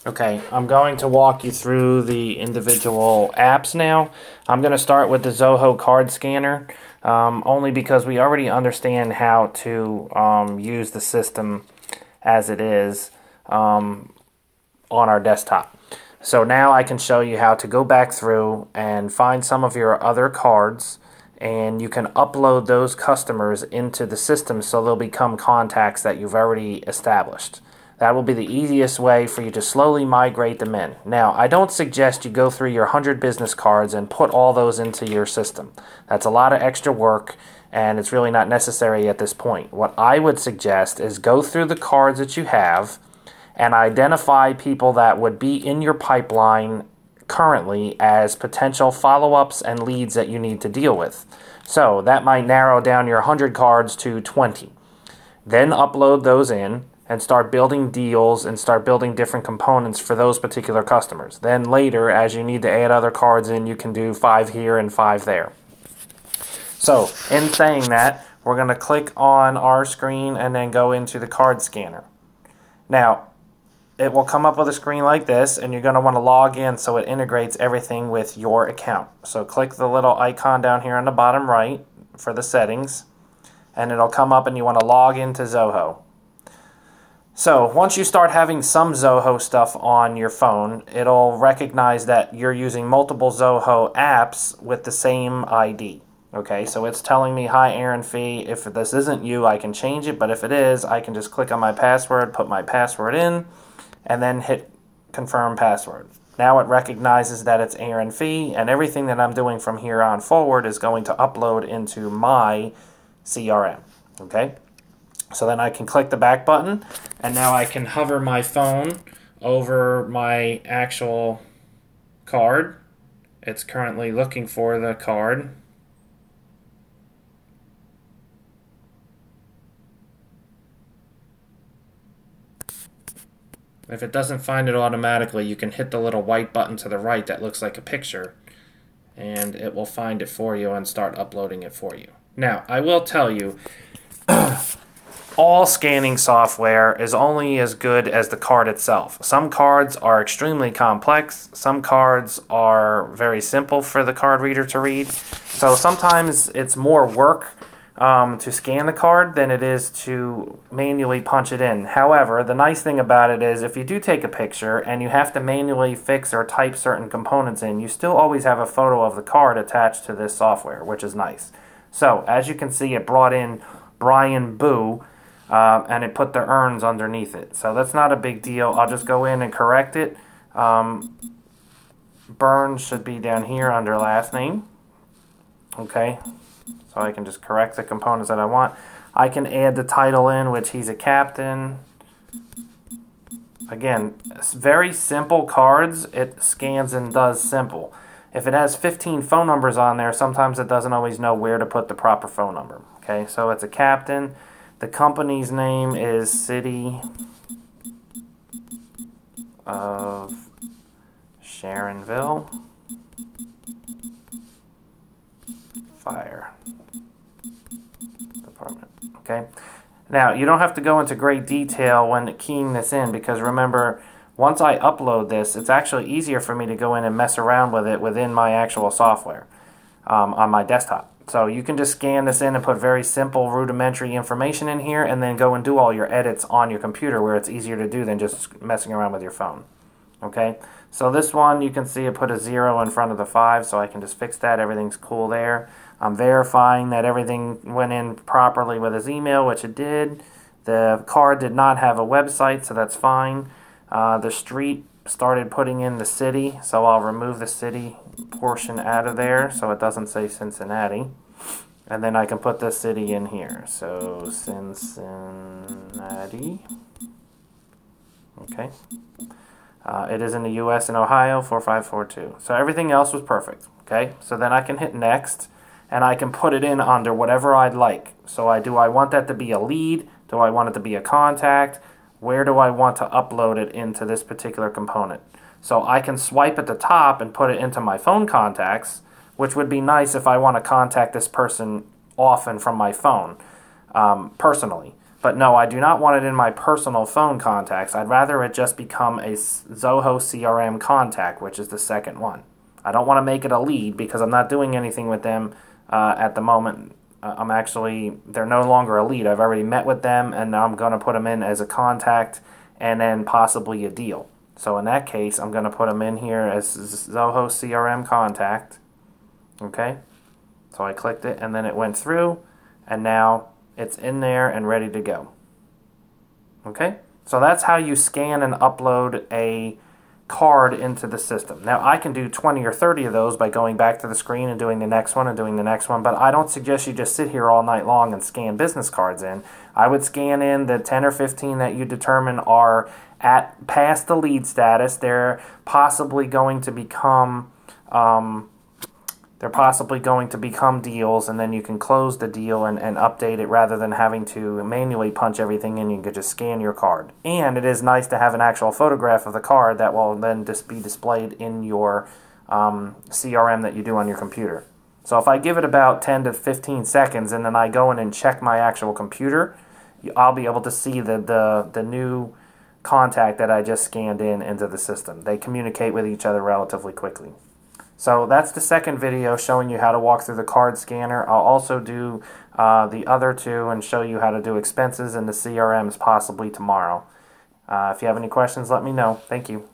Okay, I'm going to walk you through the individual apps now. I'm going to start with the ZOHO card scanner, only because we already understand how to use the system as it is on our desktop. So now I can show you how to go back through and find some of your other cards, and you can upload those customers into the system so they'll become contacts that you've already established. That will be the easiest way for you to slowly migrate them in. Now, I don't suggest you go through your 100 business cards and put all those into your system. That's a lot of extra work, and it's really not necessary at this point. What I would suggest is go through the cards that you have and identify people that would be in your pipeline currently as potential follow-ups and leads that you need to deal with. So that might narrow down your 100 cards to 20. Then upload those in and start building deals and start building different components for those particular customers. Then later, as you need to add other cards in, you can do 5 here and 5 there. So in saying that, we're going to click on our screen and then go into the card scanner. Now, it will come up with a screen like this, and you're going to want to log in so it integrates everything with your account. So click the little icon down here on the bottom right for the settings, and it'll come up and you want to log into ZOHO. So once you start having some ZOHO stuff on your phone, it'll recognize that you're using multiple ZOHO apps with the same ID. Okay, so it's telling me, hi Aaron Fee, if this isn't you, I can change it, but if it is, I can just click on my password, put my password in, and then hit confirm password. Now it recognizes that it's Aaron Fee, and everything that I'm doing from here on forward is going to upload into my CRM. Okay? So then I can click the back button, and now I can hover my phone over my actual card. It's currently looking for the card. If it doesn't find it automatically, you can hit the little white button to the right that looks like a picture, and it will find it for you and start uploading it for you. Now, I will tell you, all scanning software is only as good as the card itself. Some cards are extremely complex. Some cards are very simple for the card reader to read. So sometimes it's more work to scan the card than it is to manually punch it in. However, the nice thing about it is if you do take a picture and you have to manually fix or type certain components in, you still always have a photo of the card attached to this software, which is nice. So, as you can see, it brought in Brian Boo, and it put the urns underneath it. So that's not a big deal. I'll just go in and correct it. Burns should be down here under last name. Okay, so I can just correct the components that I want. I can add the title in, which he's a captain. Again, very simple cards. It scans and does simple. If it has 15 phone numbers on there, sometimes it doesn't always know where to put the proper phone number. Okay, so it's a captain. The company's name is City of Sharonville Fire Department. Okay. Now, you don't have to go into great detail when keying this in, because remember, once I upload this, it's actually easier for me to go in and mess around with it within my actual software on my desktop. So you can just scan this in and put very simple rudimentary information in here and then go and do all your edits on your computer where it's easier to do than just messing around with your phone. Okay, so this one you can see it put a 0 in front of the 5, so I can just fix that. Everything's cool there. I'm verifying that everything went in properly with his email, which it did. The card did not have a website, so that's fine. The street started putting in the city, so I'll remove the city portion out of there so it doesn't say Cincinnati. And then I can put the city in here. So Cincinnati. Okay. It is in the U.S. and Ohio, 4542. So everything else was perfect. Okay. So then I can hit next, and I can put it in under whatever I'd like. So do I want that to be a lead? Do I want it to be a contact? Where do I want to upload it into this particular component? So I can swipe at the top and put it into my phone contacts, which would be nice if I want to contact this person often from my phone, personally. But no, I do not want it in my personal phone contacts. I'd rather it just become a ZOHO CRM contact, which is the second one. I don't want to make it a lead because I'm not doing anything with them at the moment. They're no longer a lead. I've already met with them, and now I'm going to put them in as a contact and then possibly a deal. So in that case, I'm going to put them in here as ZOHO CRM contact. Okay? So I clicked it, and then it went through, and now it's in there and ready to go. Okay? So that's how you scan and upload a card into the system. Now, I can do 20 or 30 of those by going back to the screen and doing the next one and doing the next one, but I don't suggest you just sit here all night long and scan business cards in. I would scan in the 10 or 15 that you determine are at past the lead status. They're possibly going to become deals, and then you can close the deal and update it rather than having to manually punch everything in. You can just scan your card. And it is nice to have an actual photograph of the card that will then just be displayed in your CRM that you do on your computer. So if I give it about 10 to 15 seconds and then I go in and check my actual computer, I'll be able to see the new contact that I just scanned into the system. They communicate with each other relatively quickly. So that's the second video showing you how to walk through the card scanner. I'll also do the other two and show you how to do expenses in the CRMs possibly tomorrow. If you have any questions, let me know. Thank you.